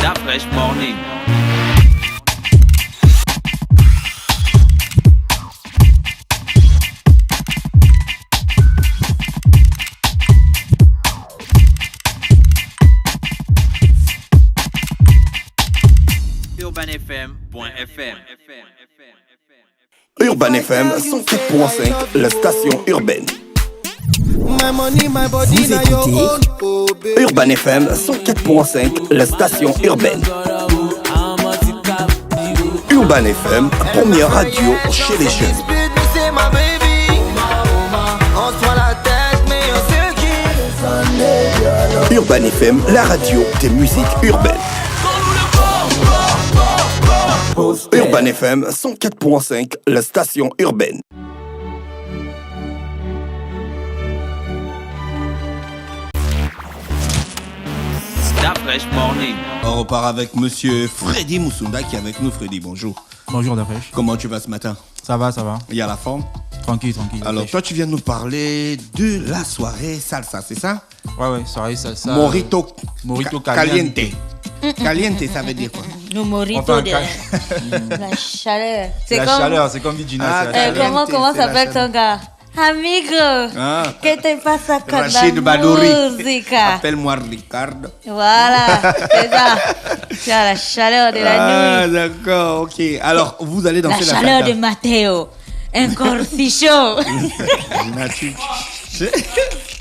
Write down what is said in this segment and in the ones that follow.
La Fresh Morning. UrbanFM.fm. Urban FM 104.5, la station urbaine. Vous écoutez Urban FM 104.5, la station urbaine. Urban FM, première radio chez les jeunes. Urban FM, la radio des musiques urbaines. Urban FM 104.5, la station urbaine. La Fresh Morning. On repart avec monsieur Freddy Moussunda qui est avec nous. Freddy, bonjour. Bonjour Dafresh. Comment tu vas ce matin? Ça va. Il y a la forme? Tranquille. Alors Dafresh. toi tu viens nous parler de la soirée salsa, c'est ça? Ouais, soirée salsa. Morito Caliente. Caliente, ça veut dire quoi? Le morito Enfin, de la chaleur. C'est La comme... chaleur, c'est comme dit Gina. Ah, c'est la chaleur. comment c'est la s'appelle ton gars? Amigo, Ah. que te pasa con Rachid la Badouri. música? Appelle-moi Ricardo. Voilà, c'est ça. Tu as la chaleur de la Ah nuit. d'accord, ok. Alors vous allez La danser la chaleur de salsa. Matteo. Encore si chaud.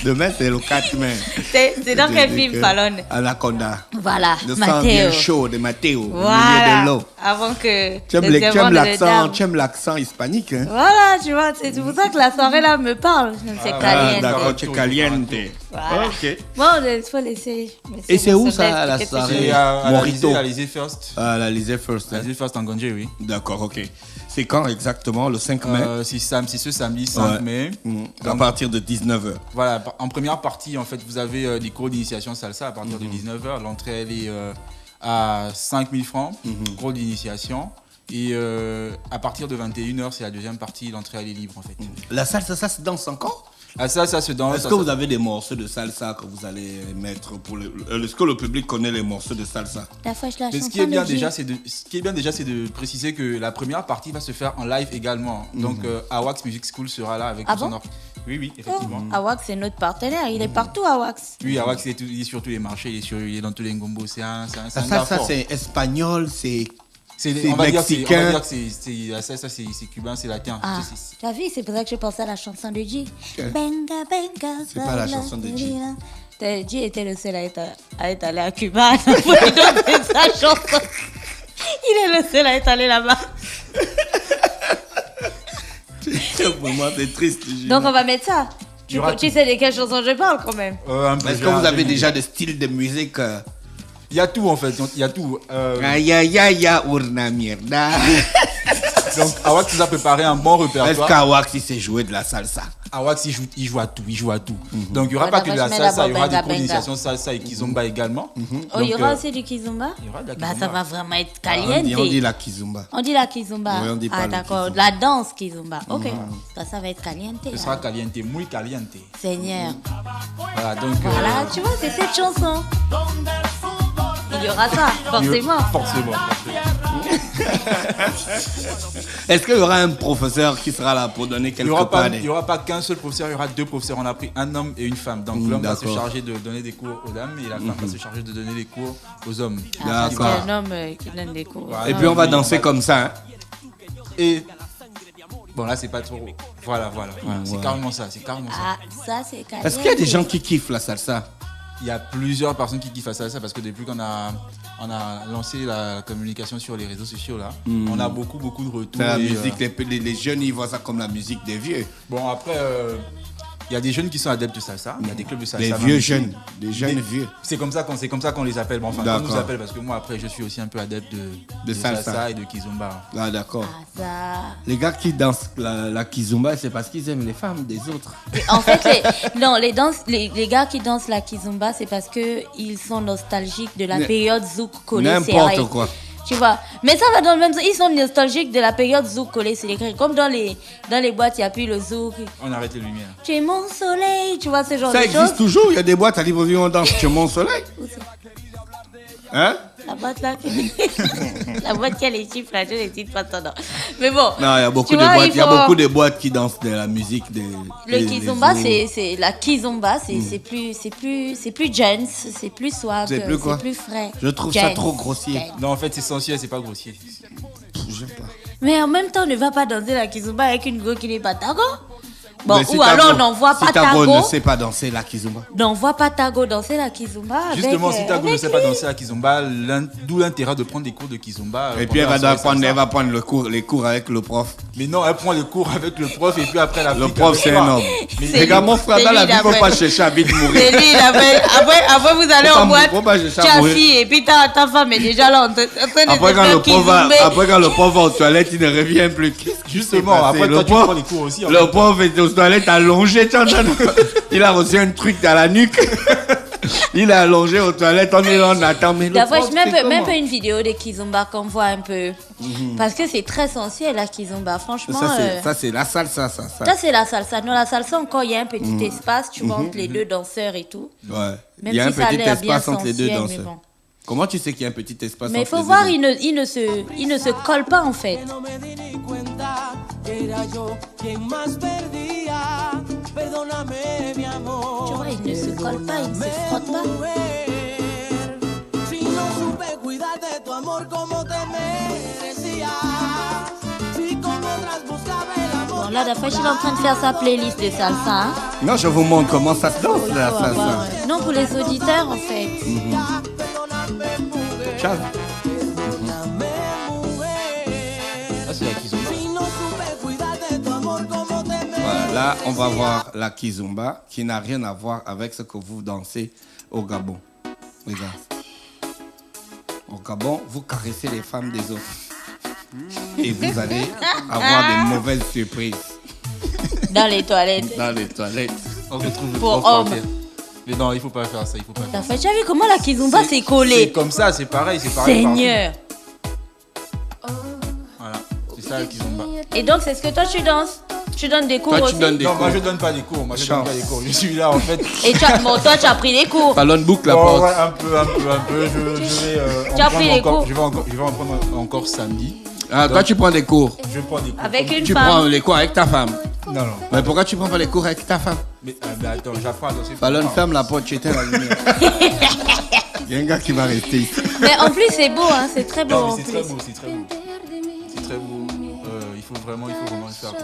Demain c'est le 4 mai. C'est dans quel film, Fallon? Anaconda. Voilà, Le sang bien Matteo. chaud de Matteo, au milieu de Voilà. l'eau. Avant que Tu aimes le diamant de dame. tu aimes l'accent hispanique, hein? Voilà, tu vois, c'est pour ça que la soirée là me parle. C'est Ah, caliente. d'accord, tu es caliente. Voilà. Ok. Bon, il faut laisser. Et c'est où ça, Moussonnet, la qu'est-ce que soirée? C'est tu à Morito. l'Alizé First. Ah, la Lisée First. À Hein? l'Alizé First en Gondje, oui. D'accord, ok. C'est quand exactement? Le 5 mai? C'est ce samedi 5 Ouais. mai. À Donc, partir de 19h. voilà, en première partie, en fait, vous avez des cours d'initiation salsa à partir de 19h. L'entrée, elle est à 5 000 francs, cours d'initiation. Et à partir de 21h, c'est la deuxième partie. L'entrée, elle est libre, en fait. La salsa, ça se danse encore? Ah, ça se danse. Est-ce que vous avez des morceaux de salsa que vous allez mettre pour est-ce que le public connaît les morceaux de salsa? La fois, je la Mais ce chanson qui est bien de déjà, J. c'est de préciser que la première partie va se faire en live également. Donc, Awax Music School sera là avec Ah son bon orchestre. Oui, effectivement. Awax, c'est notre partenaire. Il est partout, Awax. Oui, Awax, il est sur tous les marchés, il est dans tous les ngombos. C'est un La gars salsa, fort. c'est espagnol, c'est On va dire mexicain. que c'est cubain, c'est latin. Ah, tu as vu, c'est pour ça que je pensais à la chanson de J. Benga, benga. C'est pas la chanson de J. J était le seul à être allé à Cuba pour lui donner sa chanson. Il est le seul à être allé là-bas. Pour moi, c'est triste. Donc, on va mettre ça. Il y aura Tu sais de quelle chanson je parle quand même. Est-ce que vous avez déjà des styles de musique? Il y a tout en fait, il y a tout. Aïe, aïe, aïe, aïe, urna mierda. Donc Awax nous a préparé un bon Est-ce répertoire. qu'Awax, il sait jouer de la salsa? Awax il joue à tout. Donc il n'y aura Ouais, pas que de la d'abord, je mets salsa, il y aura d'abord des cours benga, d'initiation salsa et kizomba également. Oh, il y Donc, aura aussi du kizomba? il y aura de la Bah, kizomba. ça va vraiment être On dit caliente. la kizumba. On dit la kizomba. Oui, on dit pas Ah, le d'accord. kizomba. La danse kizomba. Ok. Ça va être caliente. Ce sera caliente, muy caliente. Seigneur. Voilà, donc Voilà, tu vois, c'est cette chanson. Il y aura ça, forcément. Forcément. Est-ce qu'il y aura un professeur qui sera là pour donner Il quelques n'y aura, pas pas qu'un seul professeur, il y aura deux professeurs. On a pris un homme et une femme. Donc l'homme va se d'accord. charger de donner des cours aux dames et la femme va se charger de donner des cours aux hommes. Ah, parce D'accord. qu'il y a un homme qui donne des cours. Voilà. Et puis on va danser comme ça. Hein. Et bon là c'est pas trop. Voilà. C'est carrément ça. Ah, ça, c'est caliente. Est-ce qu'il y a des gens qui kiffent la salsa? Il y a plusieurs personnes qui kiffent ça parce que depuis qu'on a lancé la communication sur les réseaux sociaux là, on a beaucoup de retours. C'est la et, musique, les jeunes, ils voient ça comme la musique des vieux. bon après, il y a des jeunes qui sont adeptes de salsa, il y a des clubs de salsa. Des même vieux ici. jeunes, des jeunes vieux. C'est comme ça qu'on les appelle. Bon, enfin, on D'accord. nous appelle parce que moi après je suis aussi un peu adepte de salsa. salsa et de kizomba. Ah d'accord. Ah, ça. Les gars qui dansent la kizumba, c'est parce qu'ils aiment les femmes des autres. En fait, les gars qui dansent la kizomba, c'est parce qu'ils sont nostalgiques de la période zouk collé serré. N'importe quoi. Tu vois. Mais ça va dans le même sens. Ils sont nostalgiques de la période zouk collé serré. Comme dans les boîtes, il n'y a plus le zouk. On arrête les lumières. Tu es mon soleil. Tu vois ce genre Ça de existe choses. toujours, il y a des boîtes à Libreville, on danse. Tu es mon soleil. Hein? Là-bas. boîte là. La boîte qui a les chiffres là, je les cite pas non. Mais bon. Non, il y a beaucoup tu de vois, boîtes. Il y a beaucoup de boîtes qui dansent de la musique. Le kizomba, c'est la kizomba, c'est plus jazz, c'est plus swag, C'est plus quoi? c'est plus frais. Je trouve ça trop grossier. Non, en fait, c'est sensuel, c'est pas grossier. J'aime pas. Mais en même temps, on ne va pas danser la kizomba avec une go qui n'est pas tago. Bon, Mais si ou alors Tago- n'envoie si pas Tago Tago. ne sait pas danser la kizomba. N'envoie pas Tago danser la kizomba. Justement, avec, si Tago ne avec sait pas lui. danser la kizomba, d'où l'intérêt de prendre des cours de kizomba. Et puis elle pendant va, la soirée salsa. prendre les cours avec le prof. Mais non, elle prend les cours avec le prof et puis après la Le flic prof, avec c'est toi. un homme. Mais C'est Regarde, mon frère, c'est dans la lui, vie, il ne faut d'après. pas chercher à vite mourir. C'est lui, il avait- après, vous allez Faut en pas boîte, faut pas chercher à tu as mourir. assis et puis ta femme est déjà là en train de Après, te quand faire le prof va, kizomber. après, quand le prof va aux toilettes, il ne revient plus. Qu'est-ce qui s'est Justement, passé? après Le toi, tu prof- prends les cours aussi. en Le fait. prof est aux toilettes allongé. Il a reçu un truc dans la nuque. Il est allongé aux toilettes. On est là, on attend. Mais le D'après, prof, même, c'est même comment? une vidéo de kizomba qu'on voit un peu. Parce que c'est très sensuel la kizomba, franchement. Ça, c'est la salsa, ça. Ça, c'est la salsa. Non, la salsa, encore, il y a un petit espace, tu vois, entre les deux danseurs et tout. Ouais. Même Il y a si un ça a petit l'air bien espace entre les deux sensuel, mais danseurs. bon. Comment tu sais qu'il y a un petit espace Mais il entre faut les voir, deux il ne se colle pas en fait. Tu vois, il ne se colle pas, il ne se frotte pas. Bon, là, d'après, je suis en train de faire sa playlist de salsa. Hein. Non, je vous montre comment ça se danse, Il la faut salsa. avoir, non, pour les auditeurs, en fait. Ciao. Ah, c'est la kizomba. Voilà, là, on va voir la kizomba qui n'a rien à voir avec ce que vous dansez au Gabon. Regarde. Au Gabon, vous caressez les femmes des autres. Et vous allez avoir des mauvaises surprises Dans les toilettes. dans les toilettes. On retrouve le Pour prof par hommes. terre. Mais non, il faut pas faire ça, il faut pas faire ça. D'après, tu as vu comment la kizomba s'est C'est collée. comme ça, c'est pareil. Seigneur. partout. Voilà, c'est ça la kizomba. Et donc, c'est ce que toi, tu danses. Tu donnes des cours Toi, aussi. tu donnes des Non, cours. moi je donne pas des cours. Moi je donne Chance. pas des cours. Je suis là en fait. Et bon, toi, tu as pris des cours. Ballon boucle la Bon, porte. ouais, un peu. Je vais. Tu as en pris prendre les encore- cours. Je vais en prendre encore samedi. Ah, toi, tu prends des cours. Je prends des cours. Avec une Tu femme. prends les cours avec ta femme. Non, non. Mais pourquoi tu prends pas les cours avec ta femme? Mais attends, j'apprends à danser. Ballon, ferme la porte, tu éteins la lumière. Il y a un gars qui va rester ici. Mais en plus, c'est beau, hein. C'est très beau. Non, en mais c'est plus. très beau, c'est très beau. C'est très beau. Il faut vraiment le faire. Quoi.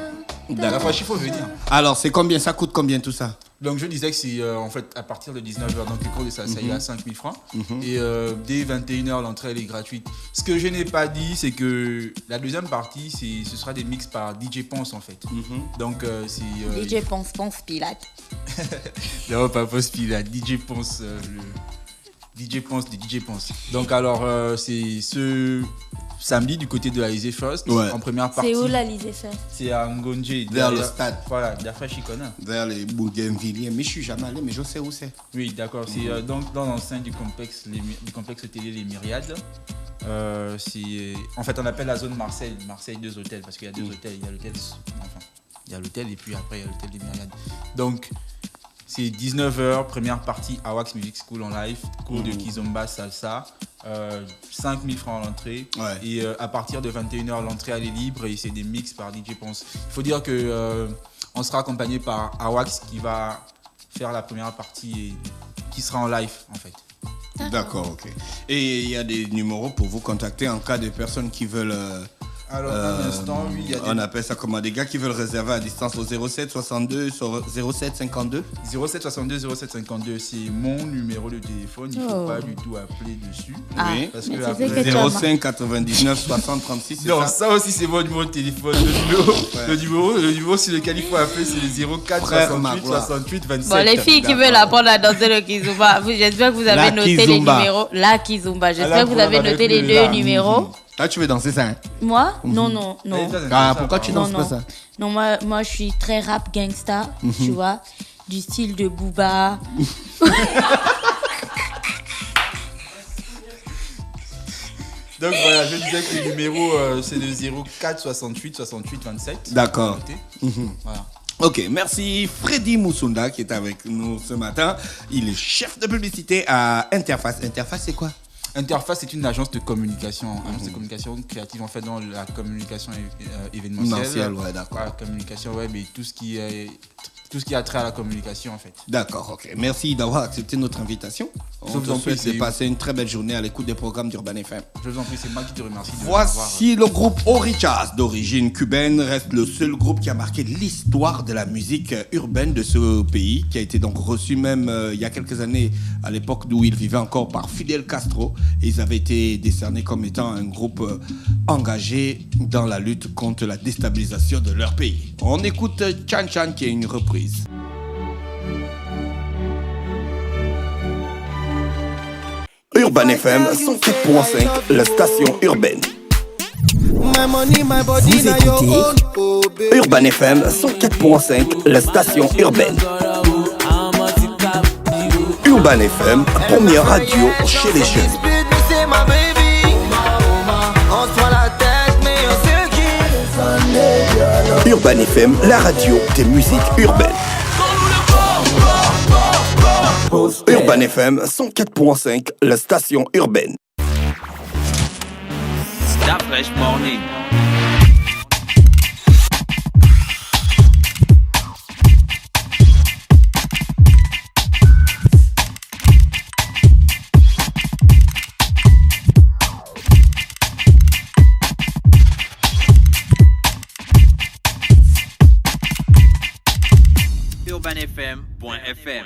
D'accord. La fois, il faut venir. Alors, c'est combien? Ça coûte combien tout ça? Donc je disais que c'est en fait à partir de 19h, donc le cours de salsa il est à 5000 francs. Et dès 21h, l'entrée elle est gratuite. Ce que je n'ai pas dit, c'est que la deuxième partie, ce sera des mix par DJ Ponce en fait. Donc c'est... DJ Ponce Pilate. Non, pas Ponce Pilate, DJ Ponce, le DJ Ponce de DJ Ponce. Donc alors, c'est ce samedi du côté de la Easy First, Ouais. en première partie. C'est où la Lisée fait? C'est à Ngonje. Vers derrière- le stade. Voilà, d'après Chicona. Vers les Bougainvilliers. Mais je suis jamais allé, mais je sais où c'est. Oui, d'accord. C'est donc dans l'enceinte du complexe télé Les Myriades. En fait, on appelle la zone Marseille 2 hôtels parce qu'il y a 2 hôtels. Il y a l'hôtel et puis après il y a l'hôtel des Myriades. Donc c'est 19h, première partie Awax Music School en live, cours de kizomba, salsa, 5000 francs à l'entrée. Ouais. Et à partir de 21h, l'entrée elle est libre et c'est des mix par DJ Ponce. Il faut dire que on sera accompagné par Awax qui va faire la première partie et qui sera en live en fait. D'accord, ok. Et il y a des numéros pour vous contacter en cas de personnes qui veulent... Alors, un instant, oui, il y a on appelle ça comment? Des gars qui veulent réserver à distance au 07 62 07 52. 07 62 07 52, c'est mon numéro de téléphone. Il ne faut pas du tout appeler dessus. Ah, Oui. Parce mais que c'est après- vrai que tu as 05 99 60 36, c'est Non, ça? ça aussi, c'est mon numéro de téléphone. Le numéro sur lequel il faut appeler, c'est le 04 Frère 68 Magloire. 68 27. Bon, les filles qui veulent apprendre à danser le kizomba, j'espère que vous avez La noté kizomba. les numéros. La kizomba, j'espère que vous avez avec noté les le deux la. numéros. Toi, tu veux danser ça, hein? Moi? Non, non, non. Allez, toi, Ah, ça, pourquoi tu Non, danses pas non. ça? Non, moi, je suis très rap gangsta, tu vois, du style de Booba. Donc voilà, je disais que le numéro, c'est le 04 68 68 27. D'accord. Notez. Voilà. Ok, merci Freddy Moussunda qui est avec nous ce matin. Il est chef de publicité à Interface. Interface, c'est quoi? Interface, c'est une agence de communication, créative en fait dans la communication événementielle. Ouais, d'accord. La communication web et tout ce qui a trait à la communication en fait. D'accord, ok. Merci d'avoir accepté notre invitation. On te souhaite de passer une très belle journée à l'écoute des programmes d'Urban FM. Je vous en prie, c'est moi qui te remercie. Voici le groupe Orichas, d'origine cubaine, reste le seul groupe qui a marqué l'histoire de la musique urbaine de ce pays, qui a été donc reçu même il y a quelques années, à l'époque où il vivait encore, par Fidel Castro. Et ils avaient été décernés comme étant un groupe engagé dans la lutte contre la déstabilisation de leur pays. On écoute Chan Chan qui est une reprise. Urban FM 104.5, la station urbaine. Vous écoutez Urban FM 104.5, la station urbaine. Urban FM, première radio chez les jeunes. Urban FM, la radio des musiques urbaines. Urban FM 104.5, la station urbaine. Stop Fresh Morning. UrbanFM.fm